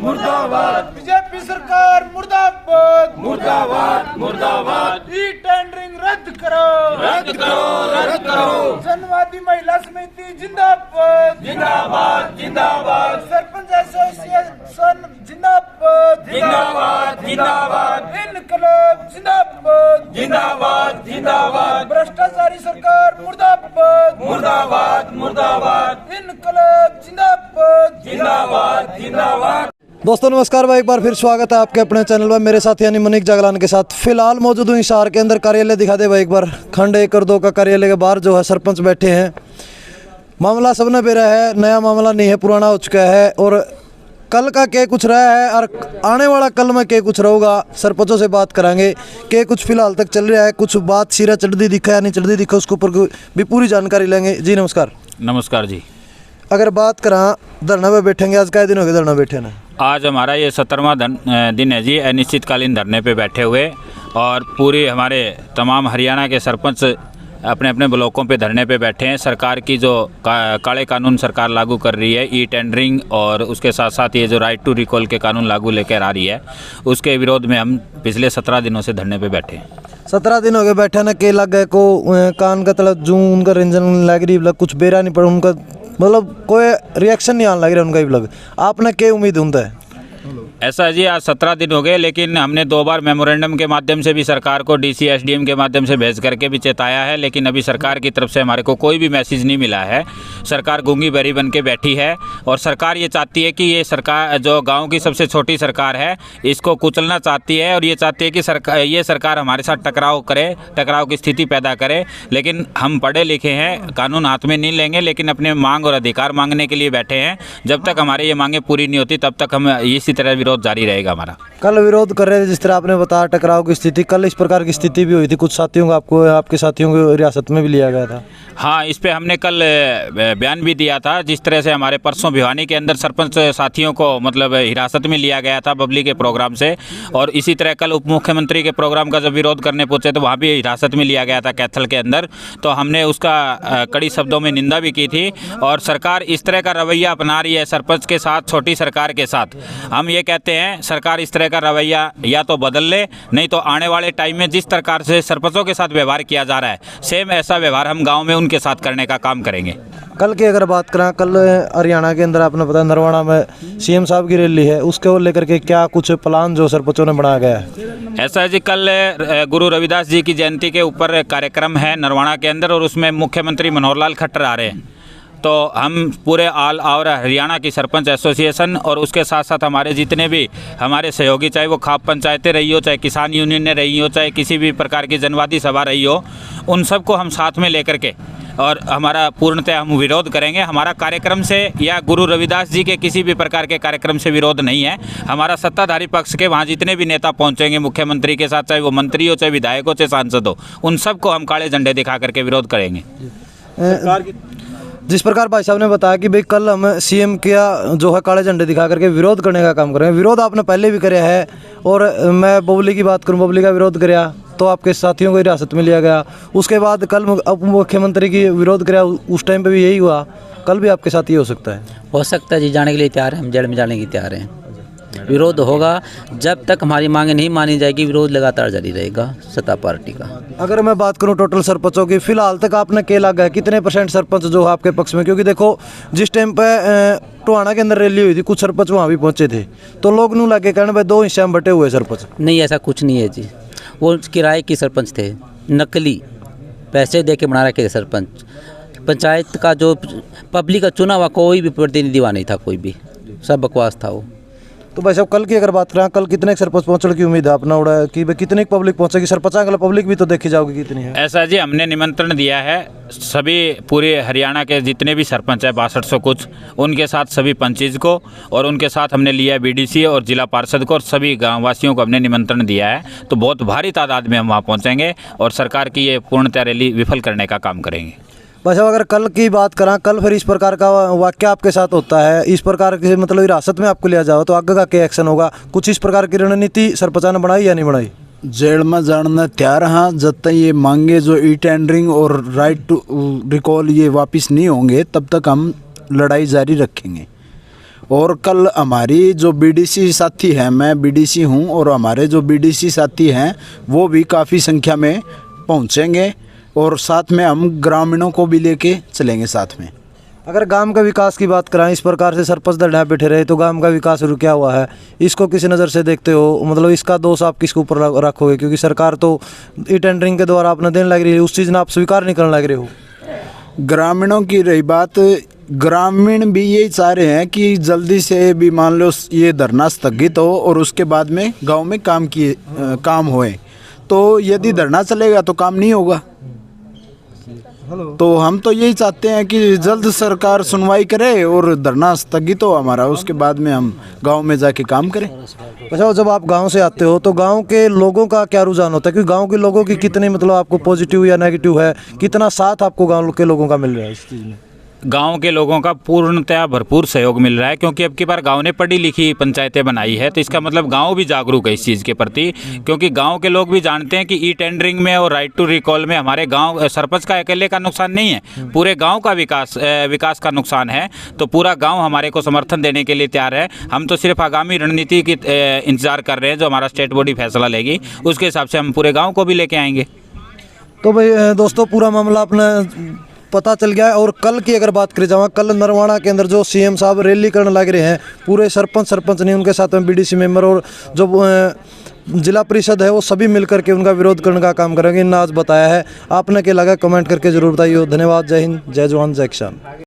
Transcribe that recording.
मुर्दाबाद। बीजेपी सरकार मुर्दाबाद मुर्दाबाद मुर्दाबाद। ई टेंडरिंग रद्द करो रद्द करो रद्द करो। जनवादी महिला समिति जिंदाबाद जिंदाबाद जिंदाबाद। सरपंच एसोसिएशन जिंदाबाद जिंदाबाद जिंदाबाद। इनकलाब जिंदाबाद जिंदाबाद जिंदाबाद। भ्रष्टाचारी सरकार मुर्दाबाद मुर्दाबाद मुर्दाबाद। इनकलाब जिंदाबाद जिंदाबाद जिंदाबाद। दोस्तों नमस्कार भाई, एक बार फिर स्वागत है आपके अपने चैनल में मेरे साथ यानी मनीक जागलान के साथ। फिलहाल मौजूद हूँ हिसार के अंदर। कार्यालय दिखा दे भाई एक बार। खंड 1 और 2 का कार्यालय के बाहर जो है सरपंच बैठे हैं। मामला सबने बेरा है, नया मामला नहीं है, पुराना हो चुका है। और कल का क्या कुछ रहा है और आने वाला कल में क्या कुछ रहेगा, सरपंचों से बात करांगे। क्या कुछ फिलहाल तक चल रहा है, कुछ बात सिरा चढ़ती दिखा या नहीं चढ़ती दिखा, उसके ऊपर भी पूरी जानकारी लेंगे। जी नमस्कार। नमस्कार जी। अगर बात करा धरना पे बैठेंगे, आज कई दिन हो गए धरना बैठे ना? आज हमारा ये 17वां दिन है जी अनिश्चितकालीन धरने पे बैठे हुए। और पूरी हमारे तमाम हरियाणा के सरपंच अपने अपने ब्लॉकों पे धरने पे बैठे हैं। सरकार की जो काले कानून सरकार लागू कर रही है, ई टेंडरिंग और उसके साथ साथ ये जो राइट टू रिकॉल के कानून लागू लेकर आ रही है, उसके विरोध में हम पिछले 17 दिनों से धरने पे बैठे हैं। 17 दिन हो गए बैठे ना। के लग गए को कान का तलब जूं उनका रेंजन लग रही, कुछ बेरा नहीं पड़ा उनका, मतलब कोई रिएक्शन नहीं आने लग रहा उनका भी लग। आपने क्या उम्मीद होता है? ऐसा जी, आज 17 दिन हो गए, लेकिन हमने 2 बार मेमोरेंडम के माध्यम से भी सरकार को डीसी एसडीएम के माध्यम से भेज करके भी चेताया है, लेकिन अभी सरकार की तरफ से हमारे को कोई भी मैसेज नहीं मिला है। सरकार गूंगी बहरी बन के बैठी है और सरकार ये चाहती है कि ये सरकार जो गांव की सबसे छोटी सरकार है, इसको कुचलना चाहती है। और ये चाहती है कि ये सरकार हमारे साथ टकराव करे, टकराव की स्थिति पैदा करे। लेकिन हम पढ़े लिखे हैं, कानून हाथ में नहीं लेंगे, लेकिन अपने मांग और अधिकार मांगने के लिए बैठे हैं। जब तक हमारे ये मांगे पूरी नहीं होती तब तक हम इसी तरह विरोध जारी रहेगा हमारा। कल विरोध कर रहे थे, जिस तरह आपने बताया टकराव की स्थिति, कल इस प्रकार की स्थिति भी हुई थी। कुछ साथियों को आपके साथियों को रियासत में भी लिया गया था। हाँ, इस पे हमने कल बयान भी दिया था। जिस तरह से हमारे परसों भिवानी के अंदर सरपंच साथियों को मतलब हिरासत में लिया गया था बबली के प्रोग्राम से, और इसी तरह कल उप मुख्यमंत्री के प्रोग्राम का जब विरोध करने पहुंचे तो वहाँ भी हिरासत में लिया गया था कैथल के अंदर। तो हमने उसका कड़ी शब्दों में निंदा भी की थी। और सरकार इस तरह का रवैया अपना रही है सरपंच के साथ, छोटी सरकार के साथ। हम ये कहते हैं सरकार इस तरह का रवैया या तो बदल ले, नहीं तो आने वाले टाइम में जिस प्रकार से सरपंचों के साथ व्यवहार किया जा रहा है, सेम ऐसा व्यवहार हम गाँव में उनके साथ करने का काम करेंगे। कल की अगर बात करें, कल हरियाणा के अंदर आपने पता नरवाना में सीएम साहब की रैली है, उसको लेकर के क्या कुछ प्लान जो सरपंचों ने बनाया गया है? ऐसा है जी, कल गुरु रविदास जी की जयंती के ऊपर कार्यक्रम है नरवाना के अंदर और उसमें मुख्यमंत्री मनोहर लाल खट्टर आ रहे हैं। तो हम पूरे ऑल ओवर हरियाणा की सरपंच एसोसिएशन और उसके साथ साथ हमारे जितने भी हमारे सहयोगी, चाहे वो खाप पंचायतें रही हो, चाहे किसान यूनियन रही हो, चाहे किसी भी प्रकार की जनवादी सभा रही हो, उन सबको हम साथ में लेकर के और हमारा पूर्णतः हम विरोध करेंगे। हमारा कार्यक्रम से या गुरु रविदास जी के किसी भी प्रकार के कार्यक्रम से विरोध नहीं है। हमारा सत्ताधारी पक्ष के वहाँ जितने भी नेता पहुँचेंगे मुख्यमंत्री के साथ, चाहे वो मंत्री हो, चाहे विधायक हो, चाहे सांसद हो, उन सबको हम काले झंडे दिखा करके विरोध करेंगे। जिस प्रकार भाई साहब ने बताया कि भाई कल हम सीएम का जो है काले झंडे दिखा करके विरोध करने का काम करेंगे। विरोध आपने पहले भी कराया है, और मैं बबली की बात करूं, बबली का विरोध कराया तो आपके साथियों को हिरासत में लिया गया। उसके बाद कल उप मुख्यमंत्री की विरोध कराया, उस टाइम पे भी यही हुआ। कल भी आपके साथ ये हो सकता है जी। जाने के लिए तैयार हैं, हम जेल में जाने के तैयार हैं। विरोध होगा जब तक हमारी मांगे नहीं मानी जाएगी, विरोध लगातार जारी रहेगा सत्ता पार्टी का। अगर मैं बात करूं टोटल सरपंचों की, फिलहाल तक आपने क्या लगा है, कितने % सरपंच जो है आपके पक्ष में? क्योंकि देखो जिस टाइम पे टोहाना के अंदर रैली हुई थी, कुछ सरपंच वहाँ भी पहुँचे थे, तो लोग नू लगे कहने भाई 2 हिस्से में बटे हुए सरपंच। नहीं, ऐसा कुछ नहीं है जी। वो किराए की सरपंच थे, नकली पैसे दे के बना रखे थे सरपंच। पंचायत का जो पब्लिक का चुना हुआ कोई भी प्रतिनिधि वहाँ नहीं था, कोई भी, सब बकवास था वो। तो भाई साहब कल की अगर बात करें, कल कितने सरपंच पहुंचने की उम्मीद है अपना उड़ा कि भाई कितनी पब्लिक पहुंचेगी? सरपंच अगला पब्लिक भी तो देखी जाओगी कितनी है। ऐसा जी, हमने निमंत्रण दिया है सभी पूरे हरियाणा के जितने भी सरपंच है 6200 कुछ, उनके साथ सभी पंचायत को, और उनके साथ हमने लिया बीडीसी और जिला पार्षद को, और सभी गाँव वासियों को हमने निमंत्रण दिया है। तो बहुत भारी तादाद में हम वहाँ पहुँचेंगे और सरकार की ये पूर्णतः रैली विफल करने का काम करेंगे। बस अगर कल की बात करें, कल फिर इस प्रकार का वाक्य आपके साथ होता है, इस प्रकार के मतलब हिरासत में आपको लिया जाओ, तो आगे का क्या एक्शन होगा? कुछ इस प्रकार की रणनीति सरपंच ने बनाई या नहीं बनाई? जेल में जाना तैयार हाँ, जब तक ये मांगे जो ई टेंडरिंग और राइट टू रिकॉल ये वापस नहीं होंगे तब तक हम लड़ाई जारी रखेंगे। और कल हमारी जो बीडीसी साथी हैं, मैं बीडीसी हूं, और हमारे जो बीडीसी साथी हैं वो भी काफ़ी संख्या में पहुंचेंगे और साथ में हम ग्रामीणों को भी लेके चलेंगे साथ में। अगर गांव का विकास की बात कराएं, इस प्रकार से सरपंच दल यहाँ बैठे रहे तो गांव का विकास रुका हुआ है, इसको किसी नज़र से देखते हो? मतलब इसका दोष आप किसके ऊपर रखोगे? क्योंकि सरकार तो ई टेंडरिंग के द्वारा आपने देने लग रही है, उस चीज़ ने आप स्वीकार नहीं करने लग रहे हो। ग्रामीणों की रही बात, ग्रामीण भी यही चाह रहे हैं कि जल्दी से भी मान लो ये धरना स्थगित हो और उसके बाद में गांव में काम होए। तो यदि धरना चलेगा तो काम नहीं होगा। तो हम तो यही चाहते हैं कि जल्द सरकार सुनवाई करे और धरना स्थगित हो हमारा, उसके बाद में हम गांव में जाके काम करें। अच्छा, जब आप गांव से आते हो तो गांव के लोगों का क्या रुझान होता है? क्योंकि गांव के लोगों की कितनी मतलब आपको पॉजिटिव या नेगेटिव है, कितना साथ आपको गांव के लोगों का मिल रहा है इस चीज़ में? गांव के लोगों का पूर्णतया भरपूर सहयोग मिल रहा है, क्योंकि अब की बार गांव ने पढ़ी लिखी पंचायतें बनाई है, तो इसका मतलब गांव भी जागरूक है इस चीज़ के प्रति। क्योंकि गांव के लोग भी जानते हैं कि ई टेंडरिंग में और राइट टू रिकॉल में हमारे गांव सरपंच का अकेले का नुकसान नहीं है, पूरे गांव का विकास का नुकसान है। तो पूरा गांव हमारे को समर्थन देने के लिए तैयार है। हम तो सिर्फ आगामी रणनीति की इंतजार कर रहे हैं, जो हमारा स्टेट बॉडी फैसला लेगी उसके हिसाब से हम पूरे गाँव को भी लेके आएंगे। तो भाई दोस्तों, पूरा मामला अपना पता चल गया है। और कल की अगर बात करें जाए, कल नरवाना के अंदर जो सीएम साहब रैली करने लग रहे हैं, पूरे सरपंच नहीं, उनके साथ में बीडीसी मेंबर और जो जिला परिषद है वो सभी मिलकर के उनका विरोध करने का काम करेंगे, इन आज बताया है। आपने क्या लगा कमेंट करके जरूर बताइए। धन्यवाद। जय हिंद, जय जवान, जय किसान।